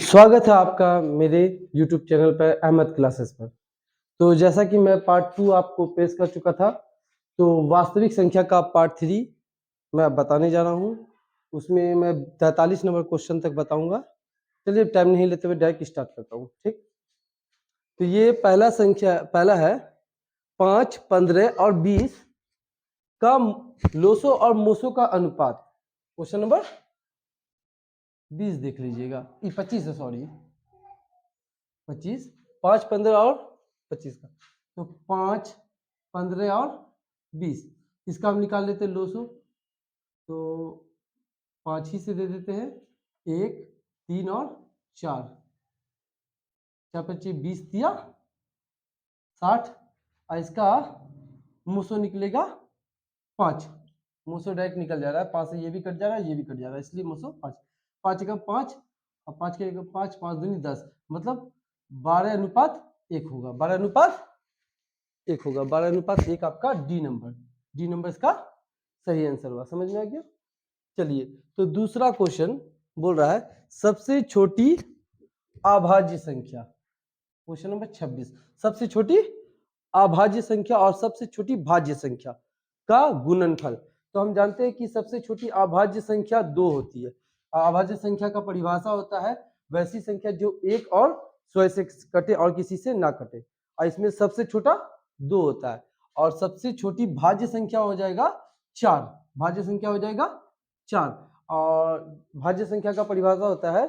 स्वागत है आपका मेरे YouTube चैनल पर अहमद क्लासेस पर। तो जैसा कि मैं पार्ट 2 आपको पेश कर चुका था, तो वास्तविक संख्या का पार्ट 3 मैं बताने जा रहा हूँ। उसमें मैं 43 नंबर क्वेश्चन तक बताऊंगा। चलिए टाइम नहीं लेते हुए डायरेक्ट स्टार्ट करता हूँ। ठीक, तो ये पहला है 5, 15 और 20 का लोसो और मोसो का अनुपात। क्वेश्चन नंबर 20 देख लीजिएगा, 25 है, सॉरी 25, 5, 15 और 25 का। तो 5, 15 और 20, इसका हम निकाल लेते हैं लोसो। तो 5 ही से दे देते हैं, 1, 3 और 4, 4 25, 20 दिया 60। और इसका मुसो निकलेगा 5, मुसो डायरेक्ट निकल जा रहा है, 5 से ये भी कट जा रहा है, ये भी कट जा रहा है, इसलिए मुसो 5। 5 का 5 और 5 के 5, 5 दूनी 10, मतलब 12:1 होगा। 12:1 होगा। 12:1 आपका डी नंबर इसका सही आंसर हुआ। समझ में आ गया? चलिए, तो दूसरा क्वेश्चन बोल रहा है सबसे छोटी अभाज्य संख्या। क्वेश्चन नंबर 26, सबसे छोटी अभाज्य संख्या और सबसे छोटी भाज्य संख्या का गुणनफल। तो हम जानते हैं कि सबसे छोटी अभाज्य संख्या 2 होती है। अभाज्य संख्या का परिभाषा होता है वैसी संख्या जो एक और स्वयं से कटे और किसी से ना कटे, और इसमें सबसे छोटा 2 होता है। और सबसे छोटी भाज्य संख्या हो जाएगा 4। भाज्य संख्या हो जाएगा 4। और भाज्य संख्या का परिभाषा होता है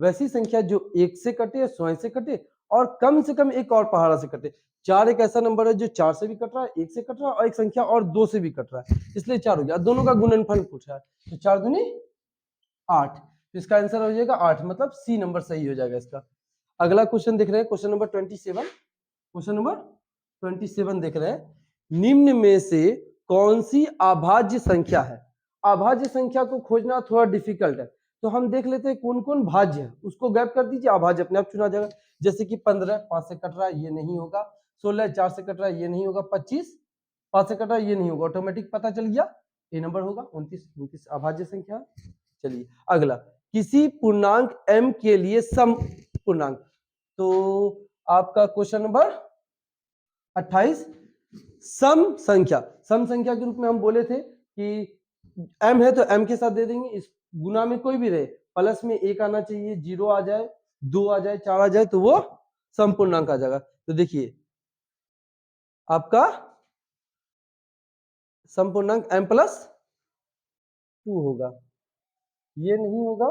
वैसी संख्या जो एक से कटे, स्वयं से कटे और कम से कम एक और पहाड़ा से कटे। 4 एक ऐसा नंबर है जो 4 से भी कट रहा है, 1 से कट रहा है और एक संख्या और 2 से भी कट रहा है, इसलिए 4 हो गया। दोनों का गुणनफल पूछा है, तो 4 दूनी 8, तो इसका आंसर हो जाएगा 8, मतलब सी नंबर सही हो जाएगा इसका। अगला क्वेश्चन देख रहे हैं, क्वेश्चन नंबर 27। क्वेश्चन नंबर 27 देख रहे हैं, निम्न में से कौन सी अभाज्य संख्या है? अभाज्य संख्या को खोजना थोड़ा डिफिकल्ट है, तो हम देख लेते हैं कौन कौन भाज्य है, उसको गैप कर दीजिए, अभाज्य अपने आप चुना जाएगा। जैसे कि 15 5 से कट रहा है, ये नहीं होगा। 16 4 से कट रहा है, ये नहीं होगा। 25 5 से कट रहा है, ये नहीं होगा। ऑटोमेटिक पता चल गया, ये नंबर होगा 29 अभाज्य संख्या। चलिए अगला, किसी पूर्णांक m के लिए सम पूर्णांक। तो आपका क्वेश्चन नंबर 28, सम संख्या के रूप में हम बोले थे कि m है तो m के साथ दे देंगे। इस गुना में कोई भी रहे, प्लस में 1 आना चाहिए, 0 आ जाए, 2 आ जाए, 4 आ जाए, तो वो सम पूर्णांक आ जाएगा। तो देखिए आपका सम पूर्णांक m+2 होगा। ये नहीं होगा,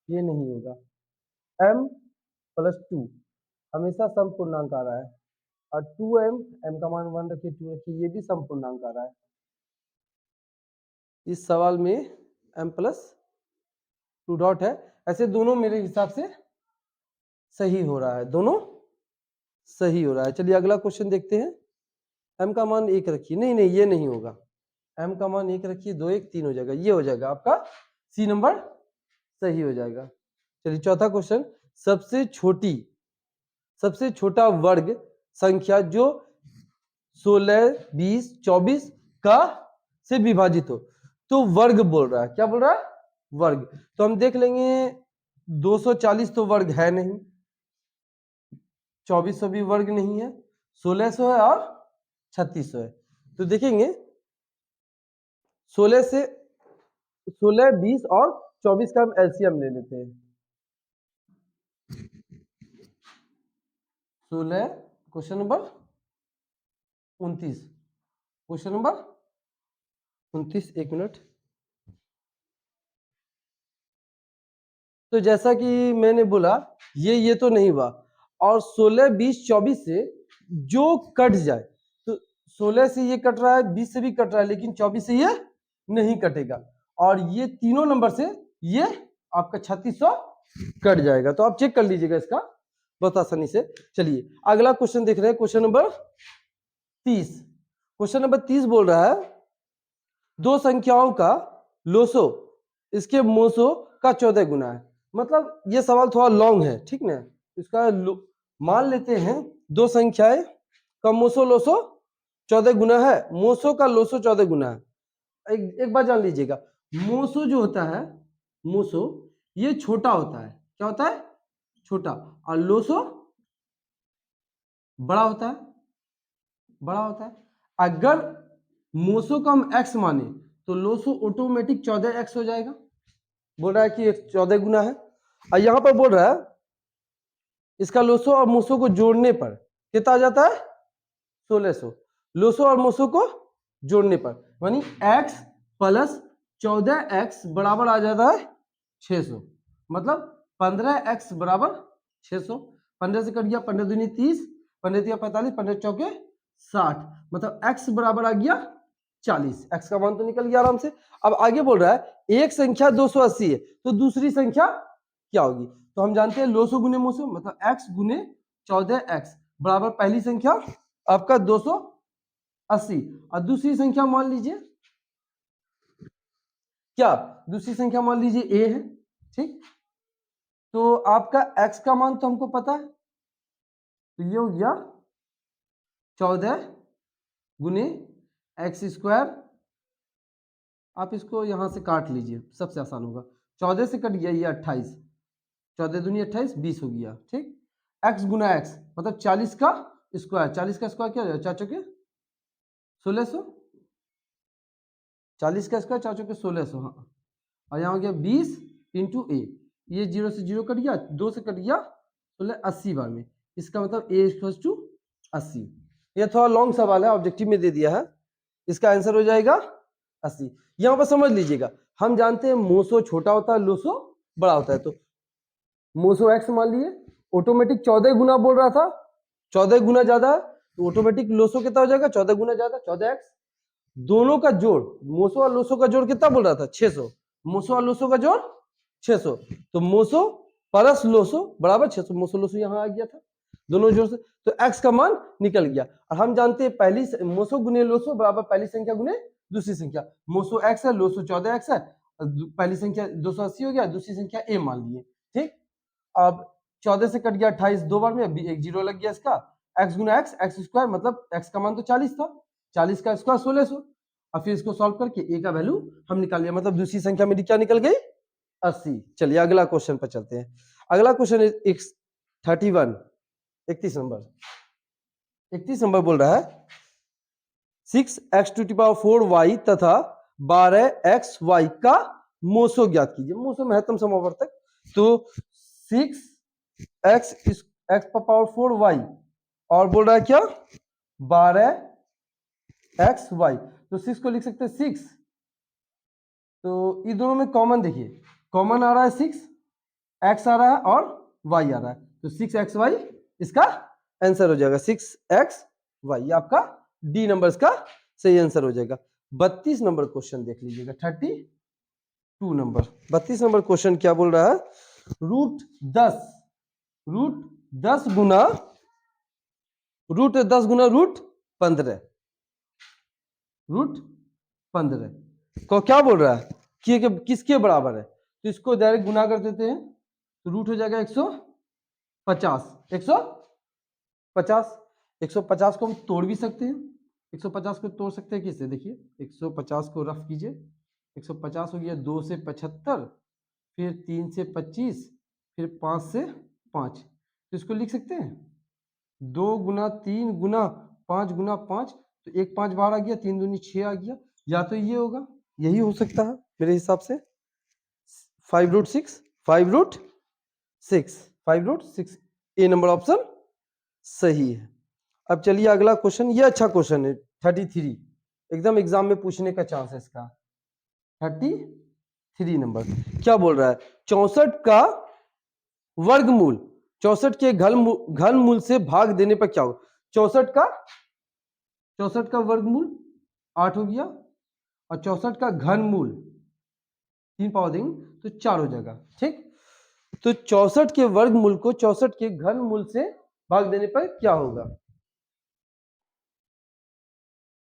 ये नहीं होगा। m+2 हमेशा सम पूर्णांक आ रहा है। और 2m, m का मान 1 रखिए, 2 रखिए, ये भी सम पूर्णांक आ रहा है। इस सवाल में m+2 डॉट है। ऐसे दोनों मेरे हिसाब से सही हो रहा है, दोनों सही हो रहा है। चलिए अगला क्वेश्चन देखते हैं। m का मान 1 रखिए, नहीं नहीं ये नहीं होगा। m का मान 1 रखिए, 2 1 3 हो जाएगा, ये हो जाएगा आपका सी नंबर सही हो जाएगा। चलिए चौथा क्वेश्चन, सबसे छोटा वर्ग संख्या जो 16 20 24 का से विभाजित हो। तो वर्ग बोल रहा है, क्या बोल रहा है? वर्ग। तो हम देख लेंगे 240 तो वर्ग है नहीं, 2400 भी वर्ग नहीं है, 1600 है और 3600 है। तो देखेंगे 16 से 16 20 और 24 का हम एलसीएम ले लेते हैं। 16 क्वेश्चन नंबर 29, क्वेश्चन नंबर 29, एक मिनट। तो जैसा कि मैंने बोला, ये तो नहीं हुआ। और 16 20 24 से जो कट जाए, तो 16 से ये कट रहा है, 20 से भी कट रहा है, लेकिन 24 से ये नहीं कटेगा। और ये तीनों नंबर से ये आपका 3600 कट जाएगा। तो आप चेक कर लीजिएगा इसका बहुत आसानी से। चलिए अगला क्वेश्चन देख रहे हैं, क्वेश्चन नंबर 30। क्वेश्चन नंबर 30 बोल रहा है दो संख्याओं का लोसो इसके मोसो का 14 गुना है। मतलब ये सवाल थोड़ा लॉन्ग है, ठीक ना। इसका मान लेते हैं दो संख्याएं का मोसो लोसो 14 गुना है, मोसो का लोसो 14 गुना है। एक बात जान लीजिएगा, मोसो जो होता है, मोसो ये छोटा होता है। क्या होता है? छोटा और लोसो बड़ा होता है, बड़ा होता है। अगर मोसो को हम x माने तो लोसो ऑटोमेटिक 14x हो जाएगा। बोल रहा है कि 14 गुना है, और यहां पर बोल रहा है इसका लोसो और मोसो को जोड़ने पर कितना आ जाता है 1600। लोसो और मोसो को जोड़ने पर यानी x प्लस 14x बराबर आ जाता है 600, मतलब 15x बराबर 600। 15 से कट गया 15 दूनी 30, 15 दिया 45, 15 चौके 60, मतलब x बराबर आ गया 40। x का मान तो निकल गया आराम से। अब आगे बोल रहा है एक संख्या 280 है तो दूसरी संख्या क्या होगी। तो हम जानते हैं लोसो गुने मोसो मतलब x गुने 14x बराबर पहली संख्या आपका 280 और दूसरी संख्या मान लीजिए क्या, दूसरी संख्या मान लीजिए a है, ठीक। तो आपका x का मान तो हमको पता है, तो ये हो गया 14 गुने एक्स स्क्वायर। आप इसको यहां से काट लीजिए, सबसे आसान होगा। 14 से कट गया ये 28, 14 दूनी 28, 20 हो गया, ठीक। x गुना x मतलब 40 का स्क्वायर, 40 का स्क्वायर क्या हो जाएगा 4 चौके 1600, 40 का स्क्वायर 4 चौके 1600, हाँ। और यहाँ हो गया 20 इंटू ए, ये 0 से 0 कट गया, 2 से कट गया 16, 80 बार में। इसका मतलब a इक्वल टू 80। ये थोड़ा लॉन्ग सवाल है, ऑब्जेक्टिव में दे दिया है, इसका आंसर हो जाएगा 80। यहाँ पर समझ लीजिएगा, हम जानते हैं मोसो छोटा होता है लोसो बड़ा होता है, तो मोसो x मान लिए, ऑटोमेटिक 14 गुना बोल रहा था, 14 गुना ज्यादा है तो ऑटोमेटिक लोसो कितना हो जाएगा 14 गुना ज्यादा 14x। दोनों का जोड़ मोसो और लोसो का जोड़ कितना बोल रहा था 600, मोसो और लोसो का जोड़ 600, तो मोसो प्लस लोसो बराबर 600, मोसो लोसो यहाँ आ गया था दोनों जोड़ से, तो x का मान निकल गया। और हम जानते हैं पहली मोसो गुने लोसो बराबर पहली संख्या गुने दूसरी संख्या, मोसो x है लोसो 14x है, पहली संख्या 280 हो गया, दूसरी संख्या a मान लिए, ठीक। अब 14 से कट गया 28 दो बार में, अभी एक जीरो लग गया इसका, x गुना x, एक्स स्क्वायर मतलब x का मान तो 40 था, 40 का स्क्वायर 1600, और फिर इसको सॉल्व करके a का वैल्यू हम निकाल लिया, मतलब दूसरी संख्या मेरी क्या निकल गई 80। चलिए अगला क्वेश्चन पर चलते हैं। अगला क्वेश्चन 31 31 नंबर, 31 नंबर बोल रहा है 6x⁴y तथा 12xy का मोसो ज्ञात कीजिए। मोसो महत्तम समावर्तक, तो 6x⁴y और बोल रहा है क्या 12xy, तो 6 को लिख सकते हैं 6, तो ये दोनों में कॉमन देखिए, कॉमन आ रहा है 6, x आ रहा है और y आ रहा है, तो 6xy इसका आंसर हो जाएगा, 6xy ये आपका डी नंबर इसका सही आंसर हो जाएगा। 32 नंबर क्वेश्चन देख लीजिएगा, 32 नंबर 32 नंबर क्वेश्चन क्या बोल रहा है, रूट 10 गुना रूट 15 को क्या बोल रहा है कि किसके बराबर है, तो इसको डायरेक्ट गुना कर देते हैं, तो रूट हो जाएगा 150 को हम तोड़ भी सकते हैं, 150 को तोड़ सकते हैं किससे, देखिए 150 को रफ कीजिए, 150 हो गया 2 से 75, फिर 3 से 25, फिर 5 से 5, तो इसको लिख सकते हैं 2 गुना 3 गुना 5 गुना 5, तो 1 5 बाहर आ गया, 3 दूनी 6 आ गया, या तो ये होगा, यही हो सकता है मेरे हिसाब से 5√6 5√6 ए नंबर ऑप्शन सही है। अब चलिए अगला क्वेश्चन, ये अच्छा क्वेश्चन है 33, एकदम एग्जाम में पूछने का चांस है इसका। 33 नंबर क्या बोल रहा है, 64 का वर्गमूल 64 के घनमूल से भाग देने पर क्या होगा, 64 का वर्गमूल 8 हो गया, और 64 का घनमूल 3 पावर देंगे तो 4 हो जाएगा, ठीक। तो 64 के वर्गमूल को 64 के घनमूल से भाग देने पर क्या होगा,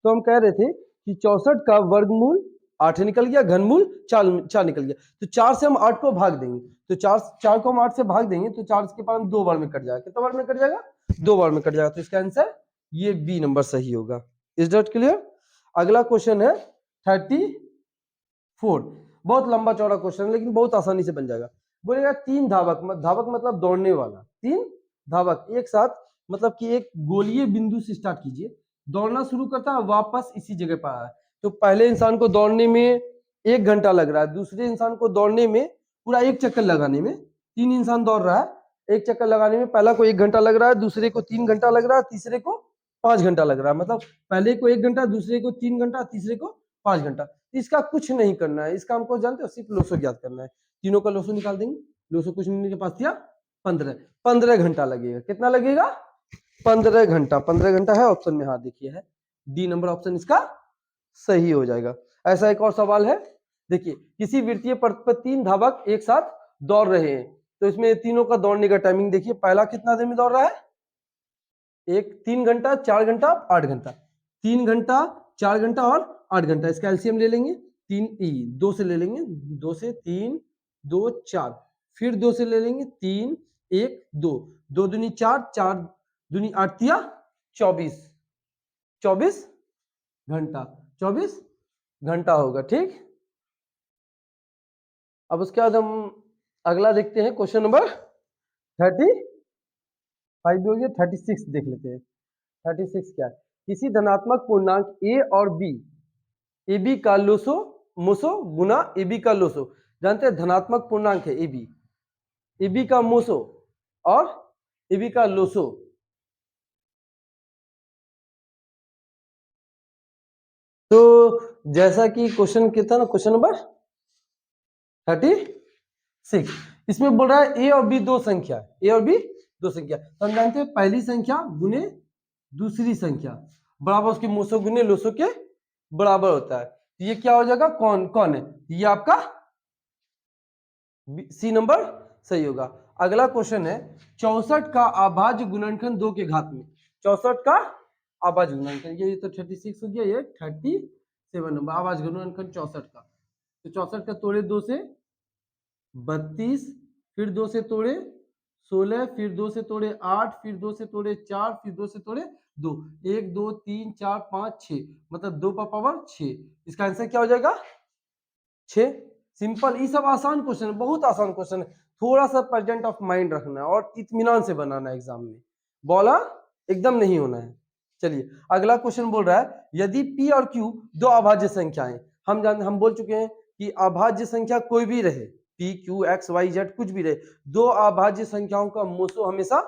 तो हम कह रहे थे कि 64 का वर्गमूल 8 निकल गया, घनमूल 4 निकल गया, तो 4 से हम 8 को भाग देंगे, तो 4 को हम 8 से भाग देंगे तो 4 के पावर 2 बार में कट जाएगा, कितना बार में कट जाएगा 2 बार में कट जाएगा, तो इसका आंसर ये बी नंबर सही होगा। Is that clear. अगला क्वेश्चन है 34, बहुत लंबा चौड़ा क्वेश्चन है लेकिन बहुत आसानी से बन जाएगा। बोलेगा 3 धावक, धावक मतलब दौड़ने वाला, 3 धावक एक साथ, मतलब कि एक गोलीय बिंदु से स्टार्ट कीजिए, दौड़ना शुरू करता है, वापस इसी जगह पर आ रहा है। तो पहले इंसान को दौड़ने में 1 घंटा लग रहा है, दूसरे इंसान को दौड़ने में पूरा एक चक्कर लगाने में, 3 इंसान दौड़ रहा है, एक चक्कर लगाने में पहला को 1 घंटा लग रहा है, दूसरे को 3 घंटा लग रहा है, तीसरे को 5 घंटा लग रहा है। मतलब पहले को 1 घंटा, दूसरे को 3 घंटा, तीसरे को 5 घंटा। इसका कुछ नहीं करना है, इसका हमको जानते हो सिर्फ लोसो ज्ञात करना है। तीनों का लोसो निकाल देंगे, लोसो कुछ नहीं के पास दिया 15 घंटा लगेगा। कितना लगेगा? 15 घंटा। 15 घंटा है ऑप्शन में, हाँ देखिए है डी नंबर ऑप्शन इसका सही हो जाएगा। ऐसा एक और सवाल है, देखिए किसी वृत्तीय पथ पर 3 धावक एक साथ दौड़ रहे हैं, तो इसमें तीनों का दौड़ने का टाइमिंग देखिए, पहला कितना देर में दौड़ रहा है? एक 3 घंटा, 4 घंटा, 8 घंटा, 3 घंटा, 4 घंटा और 8 घंटा। इसका एलसीएम ले लेंगे, 3 2 से ले लेंगे, 2 से 3 2 4, फिर 2 से ले लेंगे, 3 1 2, 2 दूनी 4, 4 दूनी 8 तिया 24, 24 घंटा, 24 घंटा होगा। ठीक, अब उसके बाद हम अगला देखते हैं, क्वेश्चन नंबर 35 हो गया, 36 देख लेते हैं। 36 क्या है? किसी धनात्मक पूर्णांक ए और बी, ए बी का लोसो मोसो गुना ए बी का लोसो, जानते हैं धनात्मक पूर्णांक है ए बी का मोसो और ए बी का लोसो। तो जैसा कि क्वेश्चन कितना ना, क्वेश्चन नंबर 36, इसमें बोल रहा है ए और बी दो संख्या, ए और बी दो संख्या, तो हम जानते हैं पहली संख्या गुने दूसरी संख्या बराबर उसके मोसो गुने लोसो के बराबर होता है। तो ये क्या हो जाएगा, कौन कौन है? ये आपका सी नंबर सही होगा। अगला क्वेश्चन है 64 का अभाज्य गुणनखंड 2 के घात में, 64 का अभाज्य गुणनखंड, ये तो 36 हो गया, ये 37 नंबर अभाज्य गुणनखंड 64 का। तो 64 का तोड़े 2 से 32, फिर 2 से तोड़े 16, फिर 2 से तोड़े 8, फिर 2 से तोड़े 4, फिर 2 से तोड़े 2, 1 2 3 4 5 6, मतलब 2 का पावर 6। इसका आंसर क्या हो जाएगा? 6। सिंपल, ये सब आसान क्वेश्चन है, बहुत आसान क्वेश्चन है, थोड़ा सा प्रेजेंट ऑफ माइंड रखना है और इत्मीनान से बनाना है, एग्जाम में बोला एकदम नहीं होना है। चलिए अगला क्वेश्चन बोल रहा है यदि P और Q दो अभाज्य संख्याएं, हम बोल चुके हैं कि अभाज्य संख्या कोई भी रहे, P Q X Y Z कुछ भी रहे, दो अभाज्य संख्याओं का मोसो हमेशा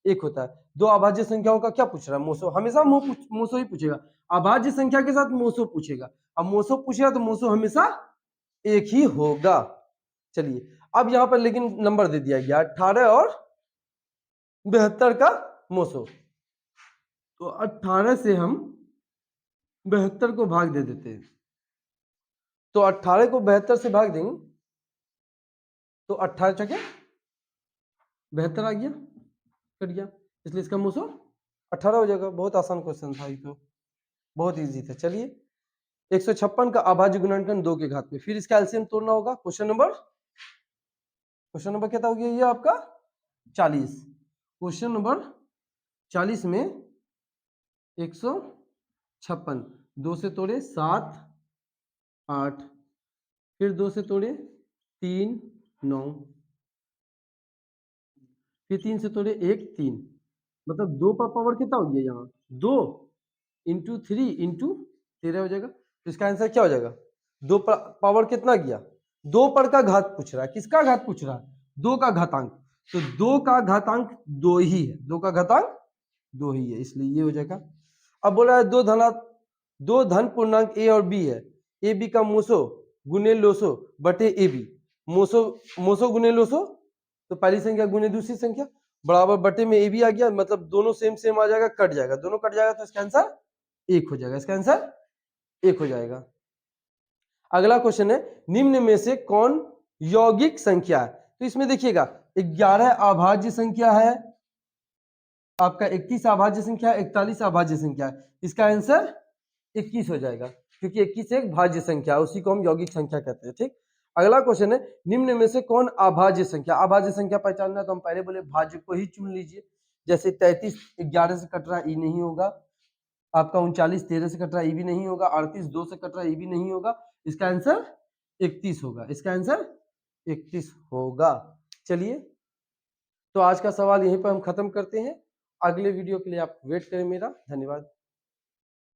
एक होता है। दो अभाज्य संख्याओं का क्या पूछ रहा है? मोसो, हमेशा मोसो ही पूछेगा, अभाज्य संख्या के साथ मोसो पूछेगा, अब मोसो पूछेगा तो मोसो हमेशा एक ही होगा। चलिए अब यहां पर लेकिन नंबर दे दिया गया 18 और 72 का मोसो, तो 18 से हम 72 को भाग दे देते हैं, तो 18 को 72 से भाग देंगे तो 18 चके 72 आ गया, कट गया, इसलिए इसका मोसो 18 हो जाएगा। बहुत आसान क्वेश्चन था ये, तो बहुत इजी था। चलिए 156 का अभाज्य गुणनखंड 2 के घात में, फिर इसका एलसीएम तोड़ना होगा। क्वेश्चन नंबर कितना हो गया ये आपका 40। क्वेश्चन नंबर 40 में 156, 2 से तोड़े 7 8, फिर 2 से तोड़े 3 9, फिर 3 से तोड़े 1 3, मतलब 2 का पावर कितना हो गया यहाँ 2 इंटू 3 इंटू 13 हो जाएगा। तो इसका आंसर क्या हो जाएगा? 2 पावर कितना गया? 2 पर का घात पूछ रहा है, किसका घात पूछ रहा है? 2 का घातांक, तो 2 का घातांक 2 ही है, 2 का घातांक 2 ही है, इसलिए ये हो जाएगा। अब बोल रहा है दो धन पूर्णांक ए और बी है, ए बी का मोसो गुने लोसो बटे ए बी, मोसो गुने लोसो, तो पहली संख्या गुने दूसरी संख्या बराबर बटे में ए बी आ गया, मतलब दोनों सेम सेम आ जाएगा, कट जाएगा, दोनों कट जाएगा, तो इसका आंसर एक हो जाएगा, इसका आंसर एक हो जाएगा। अगला क्वेश्चन है निम्न में से कौन यौगिक संख्या है? तो इसमें देखिएगा 11 अभाज्य संख्या है, आपका 31 अभाज्य संख्या, 41 अभाज्य संख्या है, इसका आंसर 21 हो जाएगा, क्योंकि 21 एक भाज्य संख्या है, उसी को हम यौगिक संख्या कहते हैं। ठीक, अगला क्वेश्चन है निम्न में से कौन अभाज्य संख्या? अभाज्य संख्या पहचानना है तो हम पहले बोले भाज्य को ही चुन लीजिए, जैसे 33 11 से कट रहा है, ई नहीं होगा, आपका 39 13 से कट रहा है, ई भी नहीं होगा, 38 2 से कट रहा है, ई भी नहीं होगा, इसका आंसर 31 होगा, इसका आंसर 31 होगा। चलिए, तो आज का सवाल यहीं पर हम खत्म करते हैं। अगले वीडियो के लिए आप वेट करें मेरा। धन्यवाद।